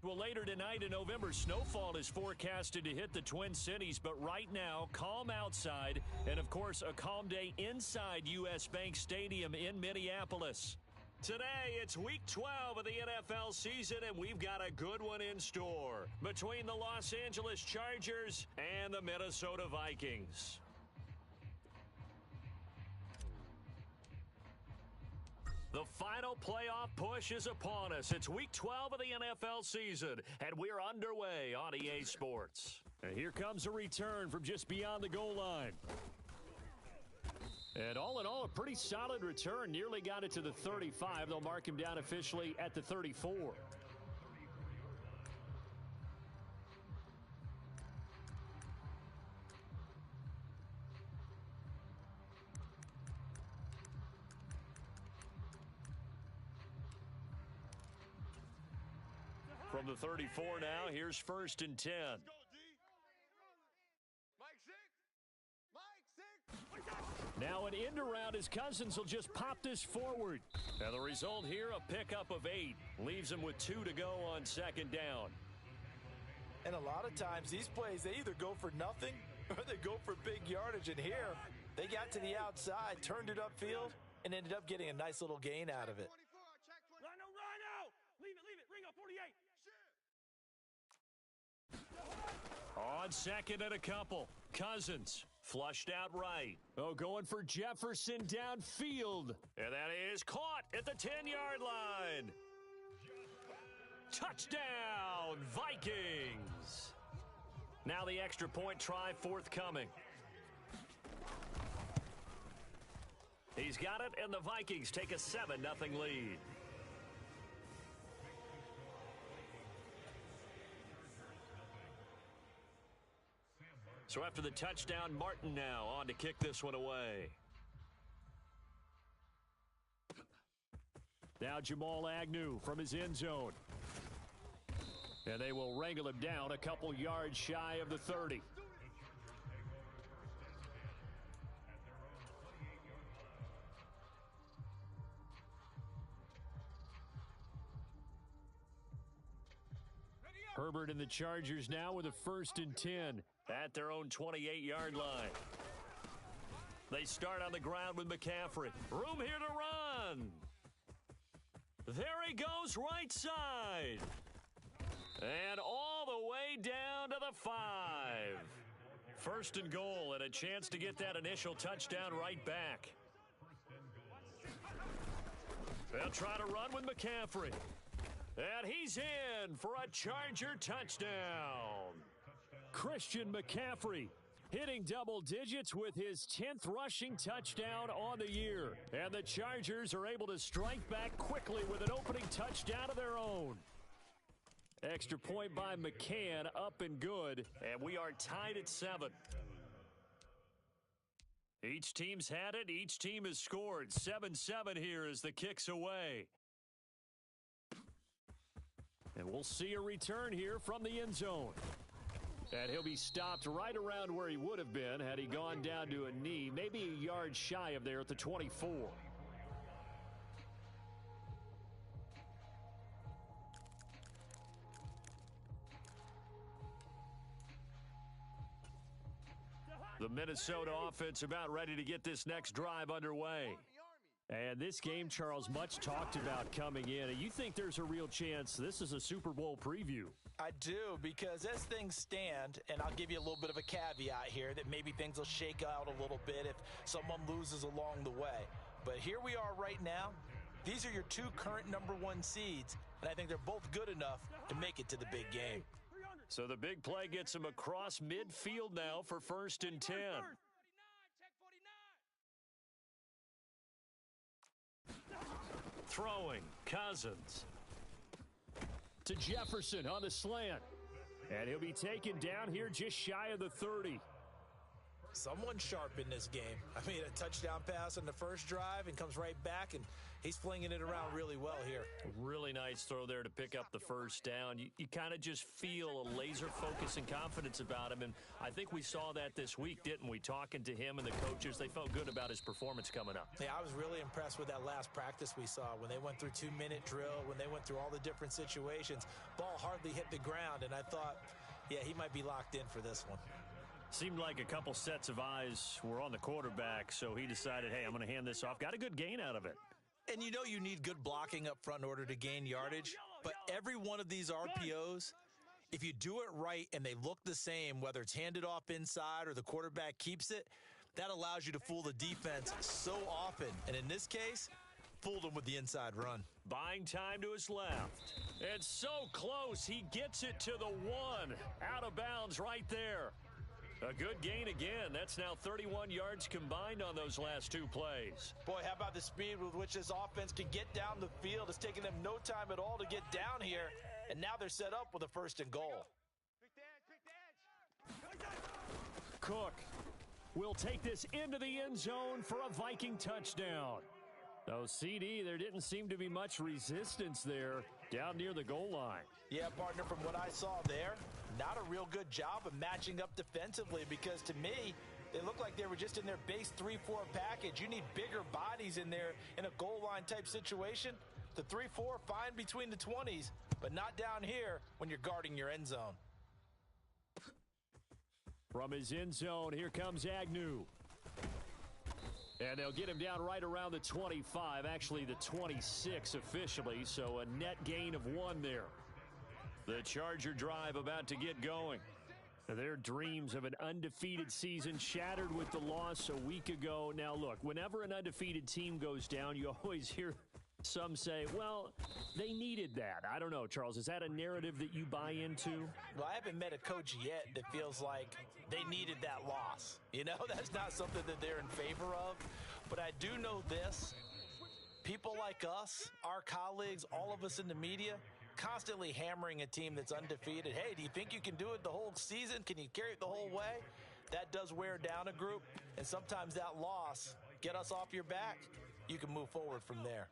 Well, later tonight in November, snowfall is forecasted to hit the Twin Cities, but right now, calm outside, and of course, a calm day inside U.S. Bank Stadium in Minneapolis. Today, it's Week 12 of the NFL season, and we've got a good one in store between the Los Angeles Chargers and the Minnesota Vikings. The final playoff push is upon us. It's Week 12 of the NFL season, and we're underway on EA Sports. And here comes a return from just beyond the goal line. And all in all, a pretty solid return. Nearly got it to the 35. They'll mark him down officially at the 34. From the 34 now, here's 1st and 10. Now an end around his Cousins will just pop this forward. And the result here, a pickup of 8. Leaves him with 2 to go on 2nd down. And a lot of times these plays, they either go for nothing or they go for big yardage. And here, they got to the outside, turned it upfield, and ended up getting a nice little gain out of it. Rhino! Leave it, ring up 48. On 2nd and a couple, Cousins flushed out right. Oh, going for Jefferson downfield. And that is caught at the 10-yard line. Touchdown, Vikings. Now the extra point try forthcoming. He's got it, and the Vikings take a 7-0 lead. So after the touchdown, Martin now on to kick this one away. Now Jamal Agnew from his end zone. And they will wrangle him down a couple yards shy of the 30. Herbert and the Chargers now with a 1st and 10 at their own 28-yard line. They start on the ground with McCaffrey. Room here to run. There he goes, right side. And all the way down to the 5. 1st and goal, and a chance to get that initial touchdown right back. They'll try to run with McCaffrey. And he's in for a Charger touchdown. Christian McCaffrey hitting double digits with his 10th rushing touchdown on the year. And the Chargers are able to strike back quickly with an opening touchdown of their own. Extra point by McCann, up and good. And we are tied at 7. Each team's had it. Each team has scored. 7-7 here as the kick's away. And we'll see a return here from the end zone. And he'll be stopped right around where he would have been had he gone down to a knee, maybe a yard shy of there at the 24. The Minnesota offense about ready to get this next drive underway. And this game, Charles, much talked about coming in. And you think there's a real chance this is a Super Bowl preview? I do, because as things stand, and I'll give you a little bit of a caveat here, that maybe things will shake out a little bit if someone loses along the way. But here we are right now. These are your 2 current number 1 seeds, and I think they're both good enough to make it to the big game. So the big play gets him across midfield now for 1st and 10. Throwing, Cousins to Jefferson on the slant. And he'll be taken down here just shy of the 30. someone's sharp in this game. I mean, a touchdown pass on the first drive and comes right back, and he's flinging it around really well here. Really nice throw there to pick up the first down. You kind of just feel a laser focus and confidence about him, and I think we saw that this week, didn't we? Talking to him and the coaches, they felt good about his performance coming up. Yeah, I was really impressed with that last practice we saw when they went through 2-minute drill, when they went through all the different situations. Ball hardly hit the ground, and I thought, yeah, he might be locked in for this one. Seemed like a couple sets of eyes were on the quarterback, so he decided, hey, I'm going to hand this off. Got a good gain out of it. And you know you need good blocking up front in order to gain yardage, but every one of these RPOs, if you do it right and they look the same, whether it's handed off inside or the quarterback keeps it, that allows you to fool the defense so often. And in this case, fooled him with the inside run. Buying time to his left. It's so close. He gets it to the one. Out of bounds right there. A good gain again. That's now 31 yards combined on those last two plays. Boy, how about the speed with which this offense can get down the field? It's taken them no time at all to get down here, and now they're set up with a 1st and goal. Cook will take this into the end zone for a Viking touchdown. Oh, CD, there didn't seem to be much resistance there down near the goal line. Yeah, partner, from what I saw there, not a real good job of matching up defensively, because to me, they looked like they were just in their base 3-4 package. You need bigger bodies in there in a goal line type situation. The 3-4, fine between the 20s, but not down here when you're guarding your end zone. From his end zone, here comes Agnew. And they'll get him down right around the 25, actually the 26 officially, so a net gain of 1 there. The Charger drive about to get going. Their dreams of an undefeated season shattered with the loss a week ago. Now, look, whenever an undefeated team goes down, you always hear some say, well, they needed that. I don't know, Charles. Is that a narrative that you buy into? Well, I haven't met a coach yet that feels like they needed that loss. You know, that's not something that they're in favor of. But I do know this. People like us, our colleagues, all of us in the media, constantly hammering a team that's undefeated. Hey, do you think you can do it the whole season? Can you carry it the whole way? That does wear down a group, and sometimes that loss, get us off your back, you can move forward from there.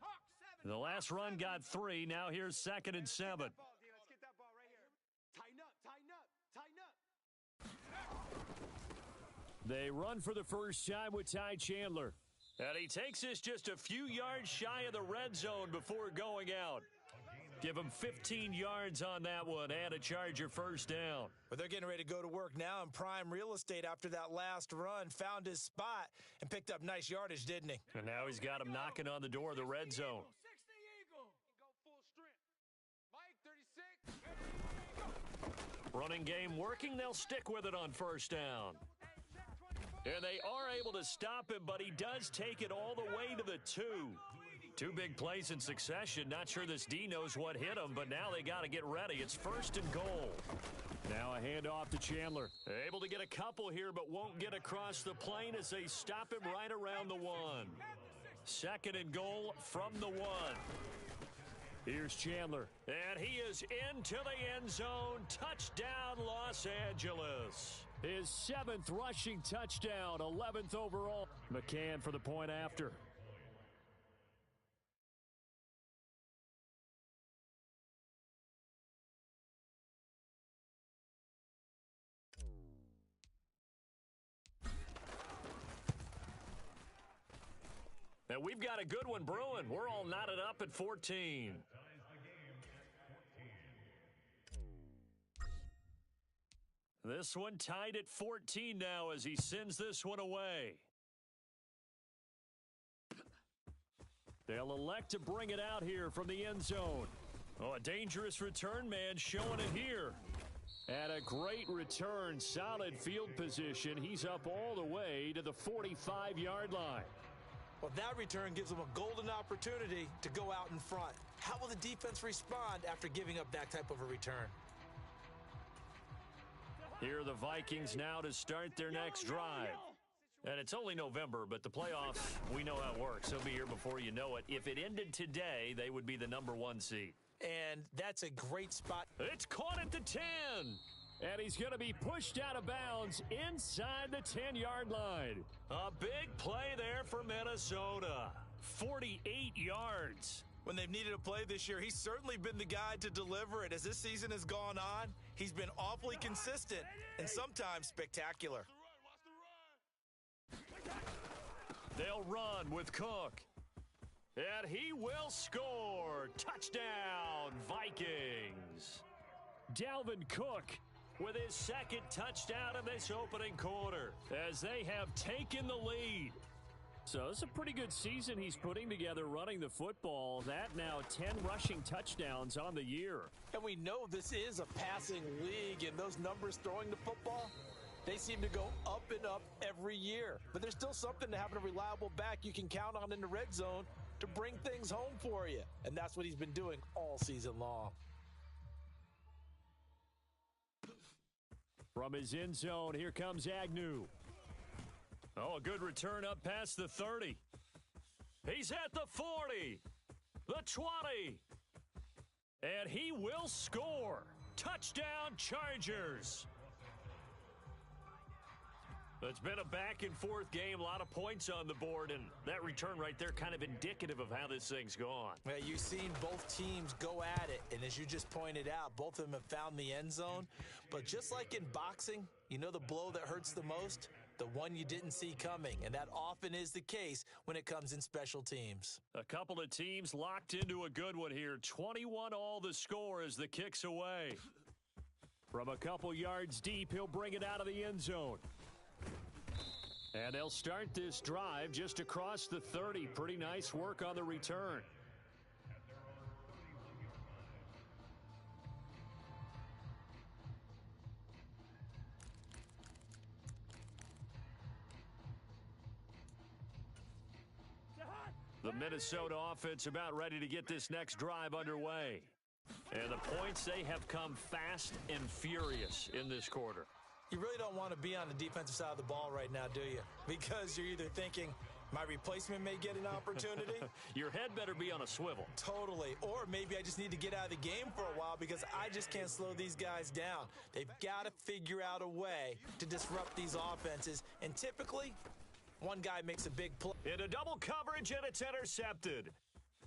The last run got 3. Now here's 2nd and 7. Let's get that ball right here. Tighten up, tighten up, tighten up. They run for the first time with Ty Chandler. And he takes us just a few yards shy of the red zone before going out. Give him 15 yards on that one and a Charger first down. But they're getting ready to go to work now in prime real estate after that last run. Found his spot and picked up nice yardage, didn't he? And now he's got him knocking on the door of the red zone. 60 Eagle. Go full strength. Mike, 36. Running game working. They'll stick with it on first down. And they are able to stop him, but he does take it all the way to the 2. 2 big plays in succession. Not sure this D knows what hit him, but now they got to get ready. It's 1st and goal. Now a handoff to Chandler. Able to get a couple here, but won't get across the plane as they stop him right around the 1. 2nd and goal from the 1. Here's Chandler, and he is into the end zone. Touchdown, Los Angeles. His 7th rushing touchdown, 11th overall. McCann for the point after. And we've got a good one brewing. We're all knotted up at 14. This one tied at 14 now as he sends this one away. They'll elect to bring it out here from the end zone. Oh, a dangerous return man showing it here. And a great return, solid field position. He's up all the way to the 45-yard line. Well, that return gives them a golden opportunity to go out in front. How will the defense respond after giving up that type of a return? Here are the Vikings now to start their next drive. And it's only November, but the playoffs, we know how it works. They'll be here before you know it. If it ended today, they would be the number 1 seed. And that's a great spot. It's caught at the 10. And he's going to be pushed out of bounds inside the 10-yard line. A big play there for Minnesota. 48 yards. When they've needed a play this year, he's certainly been the guy to deliver it. As this season has gone on, he's been awfully consistent and sometimes spectacular. They'll run with Cook. And he will score. Touchdown, Vikings. Dalvin Cook with his second touchdown in this opening quarter as they have taken the lead. So it's a pretty good season he's putting together running the football. That now 10 rushing touchdowns on the year. And we know this is a passing league, and those numbers throwing the football, they seem to go up and up every year. But there's still something to having a reliable back you can count on in the red zone to bring things home for you. And that's what he's been doing all season long. From his end zone, here comes Agnew. Oh, a good return up past the 30. He's at the 40, the 20, and he will score. Touchdown, Chargers. It's been a back-and-forth game, a lot of points on the board, and that return right there kind of indicative of how this thing's gone. Yeah, you've seen both teams go at it, and as you just pointed out, both of them have found the end zone. But just like in boxing, you know the blow that hurts the most? The one you didn't see coming, and that often is the case when it comes in special teams. A couple of teams locked into a good one here. 21-all the score as the kick's away. From a couple yards deep, he'll bring it out of the end zone. And they'll start this drive just across the 30. Pretty nice work on the return. The Minnesota offense about ready to get this next drive underway. And the points, they have come fast and furious in this quarter. You really don't want to be on the defensive side of the ball right now, do you? Because you're either thinking, my replacement may get an opportunity. Your head better be on a swivel. Totally. Or maybe I just need to get out of the game for a while because I just can't slow these guys down. They've got to figure out a way to disrupt these offenses. And typically, one guy makes a big play. Into double coverage, and it's intercepted.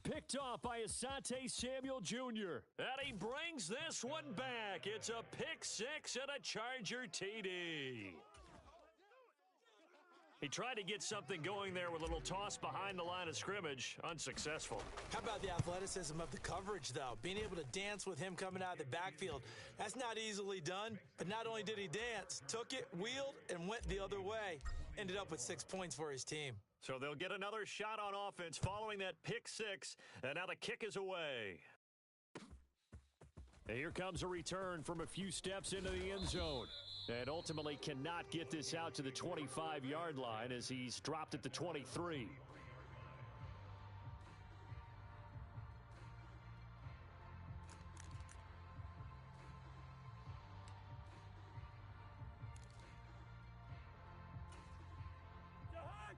Picked off by Asante Samuel Jr. And he brings this one back. It's a pick six and a Charger TD. He tried to get something going there with a little toss behind the line of scrimmage. Unsuccessful. How about the athleticism of the coverage, though? Being able to dance with him coming out of the backfield. That's not easily done. But not only did he dance, took it, wheeled, and went the other way. Ended up with 6 points for his team. So they'll get another shot on offense following that pick six. And now the kick is away. And here comes a return from a few steps into the end zone. And ultimately cannot get this out to the 25-yard line as he's dropped at the 23.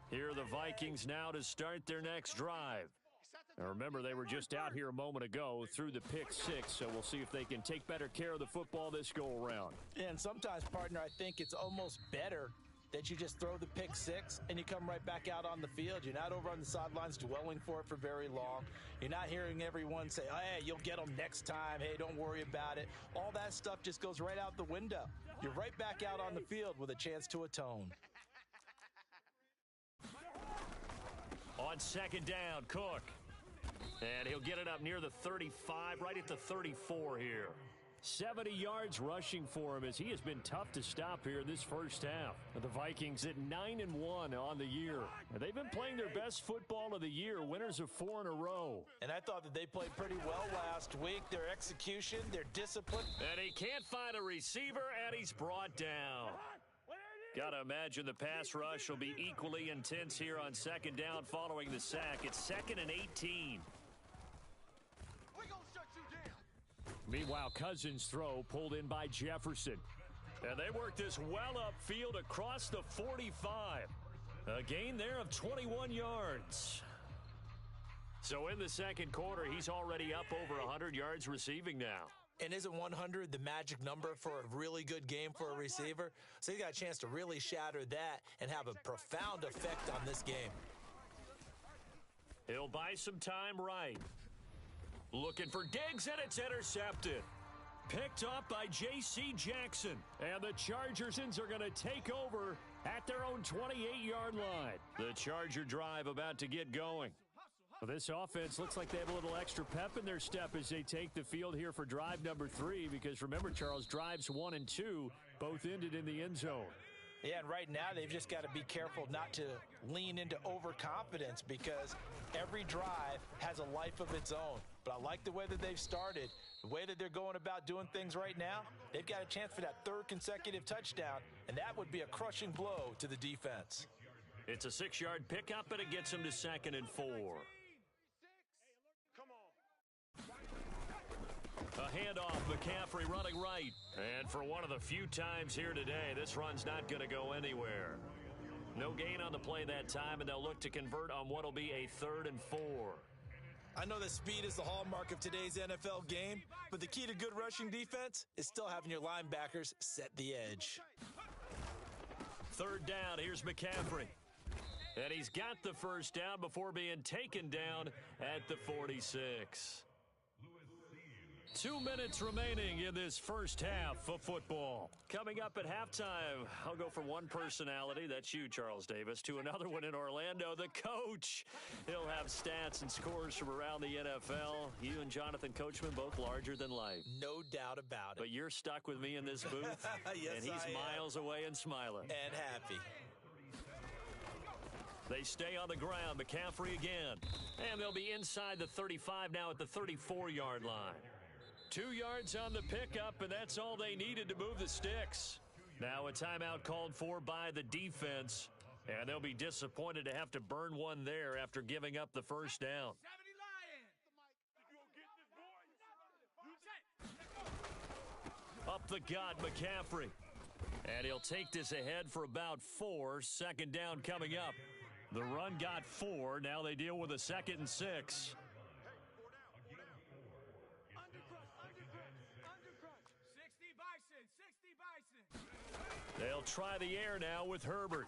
Here are the Vikings now to start their next drive. Now remember, they were just out here a moment ago through the pick six, so we'll see if they can take better care of the football this go-around. And sometimes, partner, I think it's almost better that you just throw the pick six and you come right back out on the field. You're not over on the sidelines dwelling for it for very long. You're not hearing everyone say, oh, hey, you'll get them next time. Hey, don't worry about it. All that stuff just goes right out the window. You're right back out on the field with a chance to atone. On second down, Cook. And he'll get it up near the 35, right at the 34 here. 70 yards rushing for him as he has been tough to stop here this first half. The Vikings at 9-1 on the year. They've been playing their best football of the year, winners of 4 in a row. And I thought that they played pretty well last week. Their execution, their discipline. And he can't find a receiver, and he's brought down. Got to imagine the pass rush will be equally intense here on second down following the sack. It's 2nd and 18. Meanwhile, Cousins' throw pulled in by Jefferson. And they work this well upfield across the 45. A gain there of 21 yards. So in the second quarter, he's already up over 100 yards receiving now. And isn't 100 the magic number for a really good game for a receiver? So he's got a chance to really shatter that and have a profound effect on this game. He'll buy some time right. Looking for Diggs, and it's intercepted. Picked up by J.C. Jackson. And the Chargers are going to take over at their own 28-yard line. The Charger drive about to get going. Well, this offense looks like they have a little extra pep in their step as they take the field here for drive number 3. Because remember, Charles, drives 1 and 2 both ended in the end zone. Yeah, and right now they've just got to be careful not to lean into overconfidence because every drive has a life of its own. But I like the way that they've started, the way that they're going about doing things right now. They've got a chance for that 3rd consecutive touchdown, and that would be a crushing blow to the defense. It's a 6-yard pickup, and it gets them to 2nd and 4. A handoff, McCaffrey running right. And for one of the few times here today, this run's not going to go anywhere. No gain on the play that time, and they'll look to convert on what will be a 3rd and 4. I know that speed is the hallmark of today's NFL game, but the key to good rushing defense is still having your linebackers set the edge. 3rd down, here's McCaffrey. And he's got the 1st down before being taken down at the 46. 2 minutes remaining in this first half of football. Coming up at halftime, I'll go from one personality, that's you, Charles Davis, to another one in Orlando, the coach. He'll have stats and scores from around the NFL. You and Jonathan Coachman both larger than life. No doubt about it. But you're stuck with me in this booth, yes, and he's miles away and smiling. And happy. They stay on the ground, McCaffrey again. And they'll be inside the 35 now at the 34-yard line. 2 yards on the pickup, and that's all they needed to move the sticks. Now a timeout called for by the defense, and they'll be disappointed to have to burn one there after giving up the 1st down. Up the gut, McCaffrey. And he'll take this ahead for about 4. 2nd down coming up. The run got 4. Now they deal with a 2nd and 6. They'll try the air now with Herbert.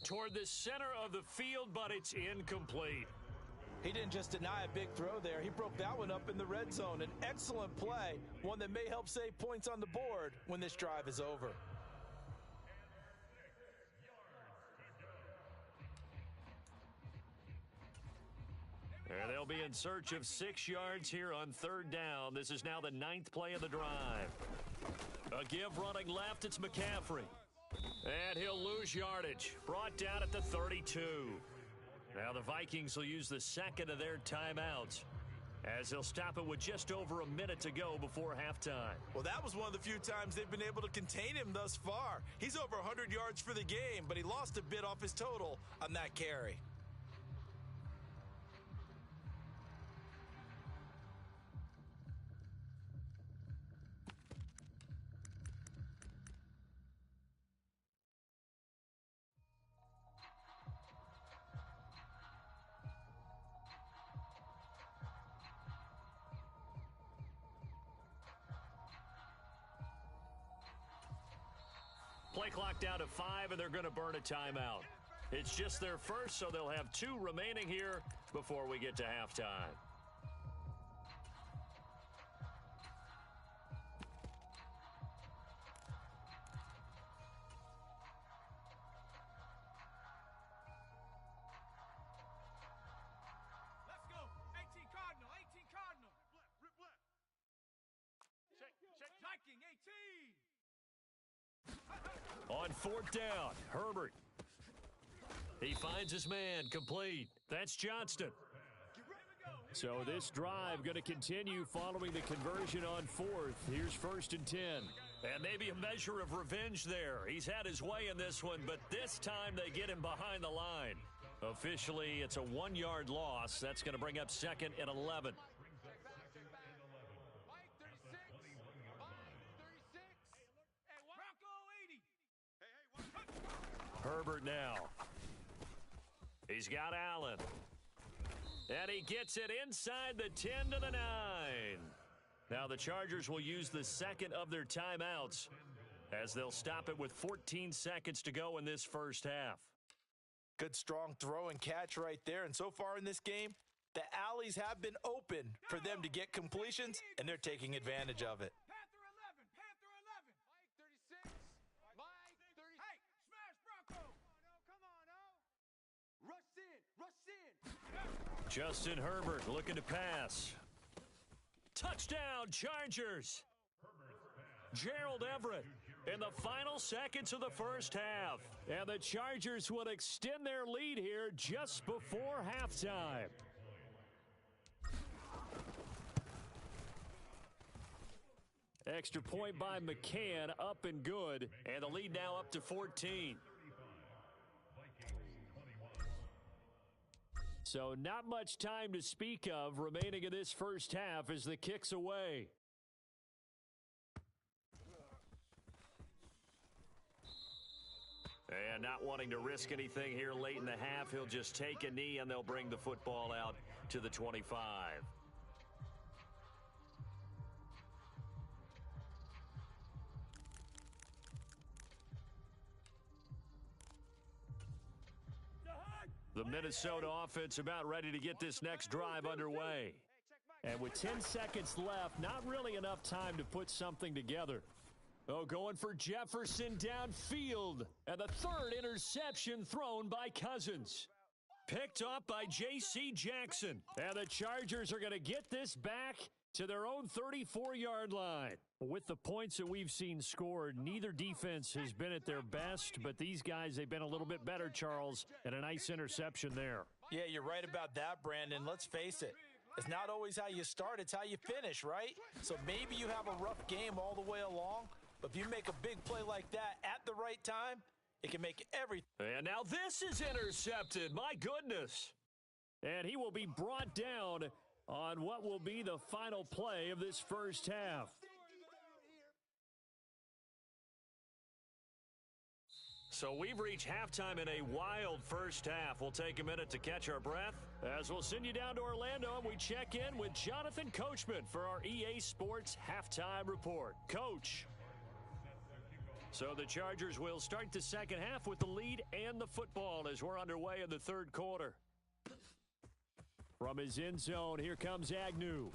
Toward the center of the field, but it's incomplete. He didn't just deny a big throw there. He broke that one up in the red zone. An excellent play, one that may help save points on the board when this drive is over. And they'll be in search of 6 yards here on 3rd down. This is now the 9th play of the drive. A give running left, it's McCaffrey. And he'll lose yardage. Brought down at the 32. Now the Vikings will use the 2nd of their timeouts, as they'll stop it with just over a minute to go before halftime. Well, that was one of the few times they've been able to contain him thus far. He's over 100 yards for the game, but he lost a bit off his total on that carry. Play clock down to 5, and they're going to burn a timeout. It's just their first, so they'll have 2 remaining here before we get to halftime. Let's go. 18 Cardinal. 18 Cardinal. Rip left. Check. Viking 18. On 4th down, Herbert. He finds his man, complete. That's Johnston. So this drive going to continue following the conversion on 4th. Here's 1st and 10. And maybe a measure of revenge there. He's had his way in this one, but this time they get him behind the line. Officially, it's a 1-yard loss. That's going to bring up 2nd and 11. Herbert now. He's got Allen. And he gets it inside the 10 to the 9. Now the Chargers will use the second of their timeouts as they'll stop it with 14 seconds to go in this first half. Good strong throw and catch right there. And so far in this game, the alleys have been open for them to get completions, and they're taking advantage of it. Panther 11, Panther 11. Mike 36. Mike 30. Hey, smash Bronco. Come on, oh. Rush in, rush in. Justin Herbert looking to pass. Touchdown, Chargers. Gerald Everett in the final seconds of the first half. And the Chargers will extend their lead here just before halftime. Extra point by McCann, up and good. And the lead now up to 14. So not much time to speak of remaining in this first half as the kick's away. And not wanting to risk anything here late in the half, he'll just take a knee and they'll bring the football out to the 25. The Minnesota offense about ready to get this next drive underway. And with 10 seconds left, not really enough time to put something together. Oh, going for Jefferson downfield. And the third interception thrown by Cousins. Picked off by J.C. Jackson. And the Chargers are going to get this back to their own 34-yard line. With the points that we've seen scored, neither defense has been at their best, but these guys, they've been a little bit better, Charles, and a nice interception there. Yeah, you're right about that, Brandon. Let's face it. It's not always how you start, it's how you finish, right? So maybe you have a rough game all the way along, but if you make a big play like that at the right time, it can make everything. And now this is intercepted. My goodness. And he will be brought down on what will be the final play of this first half. So we've reached halftime in a wild first half. We'll take a minute to catch our breath as we'll send you down to Orlando and we check in with Jonathan Coachman for our EA Sports Halftime Report. Coach. So the Chargers will start the second half with the lead and the football as we're underway in the third quarter. From his end zone, here comes Agnew.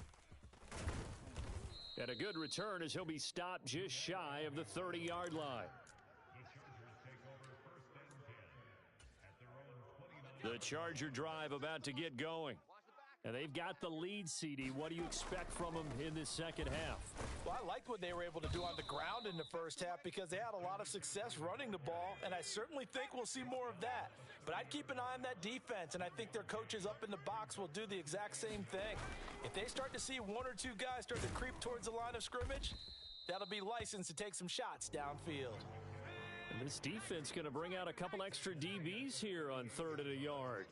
And a good return as he'll be stopped just shy of the 30-yard line. The Charger drive about to get going. And they've got the lead, CD. What do you expect from them in this second half? Well, I liked what they were able to do on the ground in the first half because they had a lot of success running the ball, and I certainly think we'll see more of that. But I'd keep an eye on that defense, and I think their coaches up in the box will do the exact same thing. If they start to see one or two guys start to creep towards the line of scrimmage, that'll be licensed to take some shots downfield. And this defense going to bring out a couple extra DBs here on third and a yard.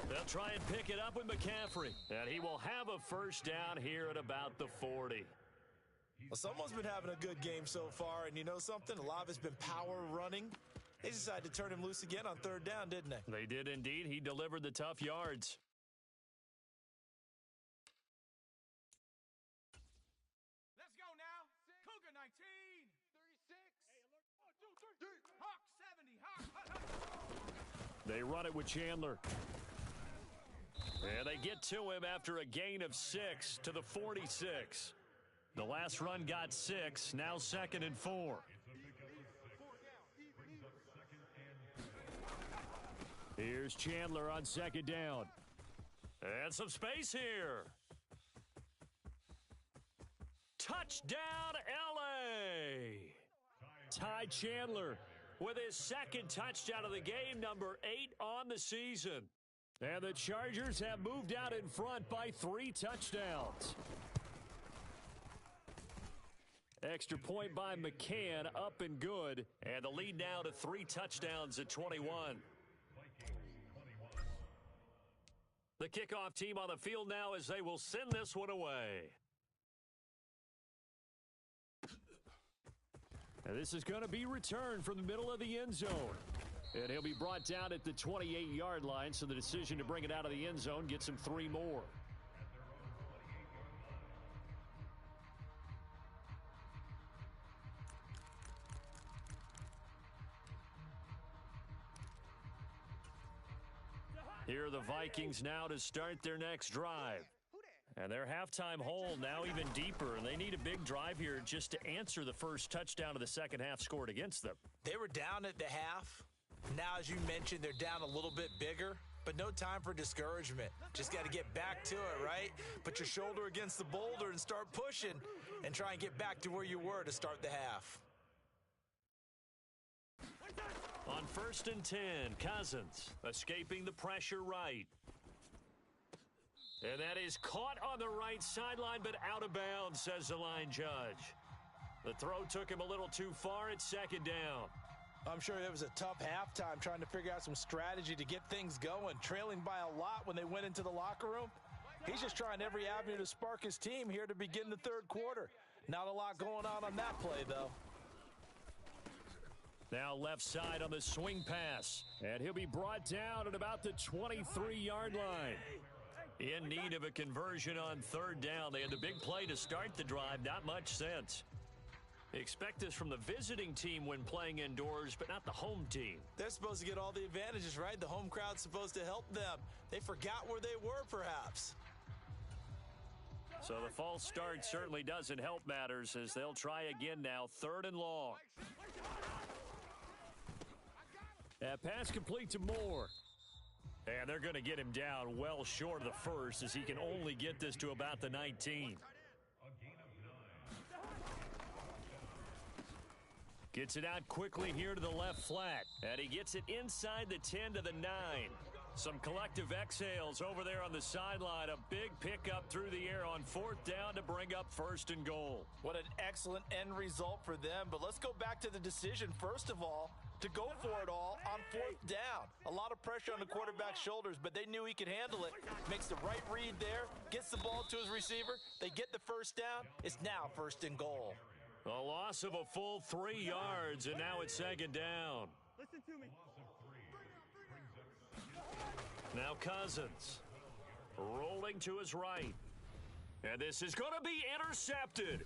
They'll try and pick it up with McCaffrey. And he will have a first down here at about the 40. Well, someone's been having a good game so far, and you know something? A lot of it's been power running. They decided to turn him loose again on third down, didn't they? They did indeed. He delivered the tough yards. Let's go now. Cougar 19. 36. Hey, alert. 1, 2, 3. Hawk 70. Hawk. They run it with Chandler. And they get to him after a gain of 6 to the 46. The last run got 6, now 2nd and 4. Here's Chandler on 2nd down. And some space here. Touchdown, LA! Ty Chandler with his 2nd touchdown of the game, number 8 on the season. And the Chargers have moved out in front by 3 touchdowns. Extra point by McCann, up and good. And the lead now to 3 touchdowns at 21. The kickoff team on the field now as they will send this one away. And this is going to be returned from the middle of the end zone. And he'll be brought down at the 28-yard line, so the decision to bring it out of the end zone gets him 3 more. Here are the Vikings now to start their next drive. And their halftime hole now even deeper, and they need a big drive here just to answer the first touchdown of the second half scored against them. They were down at the half. Now, as you mentioned, they're down a little bit bigger, but no time for discouragement. Just got to get back to it, right? Put your shoulder against the boulder and start pushing and try and get back to where you were to start the half. On 1st and 10, Cousins escaping the pressure right. And that is caught on the right sideline, but out of bounds, says the line judge. The throw took him a little too far at 2nd down. I'm sure it was a tough halftime trying to figure out some strategy to get things going, trailing by a lot when they went into the locker room. He's just trying every avenue to spark his team here to begin the 3rd quarter. Not a lot going on that play, though. Now left side on the swing pass, and he'll be brought down at about the 23-yard line. In need of a conversion on 3rd down. They had the big play to start the drive, not much sense. Expect this from the visiting team when playing indoors, but not the home team. They're supposed to get all the advantages, right? The home crowd's supposed to help them. They forgot where they were, perhaps. So the false start certainly doesn't help matters as they'll try again now, 3rd and long. That pass complete to Moore. And they're going to get him down well short of the first as he can only get this to about the 19. Gets it out quickly here to the left flat. And he gets it inside the 10 to the 9. Some collective exhales over there on the sideline. A big pickup through the air on 4th down to bring up 1st and goal. What an excellent end result for them. But let's go back to the decision, first of all, to go for it all on 4th down. A lot of pressure on the quarterback's shoulders, but they knew he could handle it. Makes the right read there, gets the ball to his receiver. They get the 1st down. It's now 1st and goal. A loss of a full 3 yards, and now it's 2nd down. Listen to me. Now Cousins rolling to his right. And this is going to be intercepted.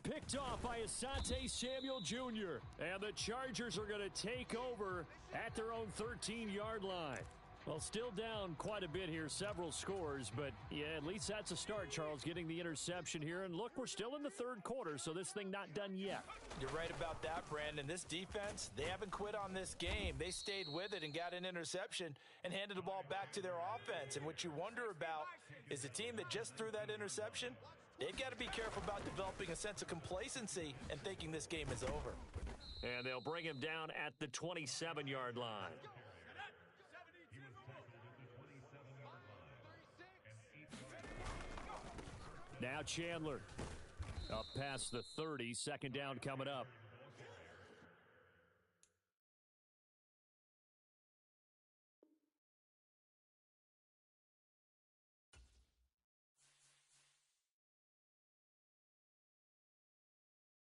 Picked off by Asante Samuel Jr. And the Chargers are going to take over at their own 13-yard line. Well, still down quite a bit here, several scores, but yeah, at least that's a start, Charles, getting the interception here. And look, we're still in the 3rd quarter, so this thing not done yet. You're right about that, Brandon. This defense, they haven't quit on this game. They stayed with it and got an interception and handed the ball back to their offense. And what you wonder about is the team that just threw that interception, they've got to be careful about developing a sense of complacency and thinking this game is over. And they'll bring him down at the 27-yard line. Now Chandler up past the 30, 2nd down coming up.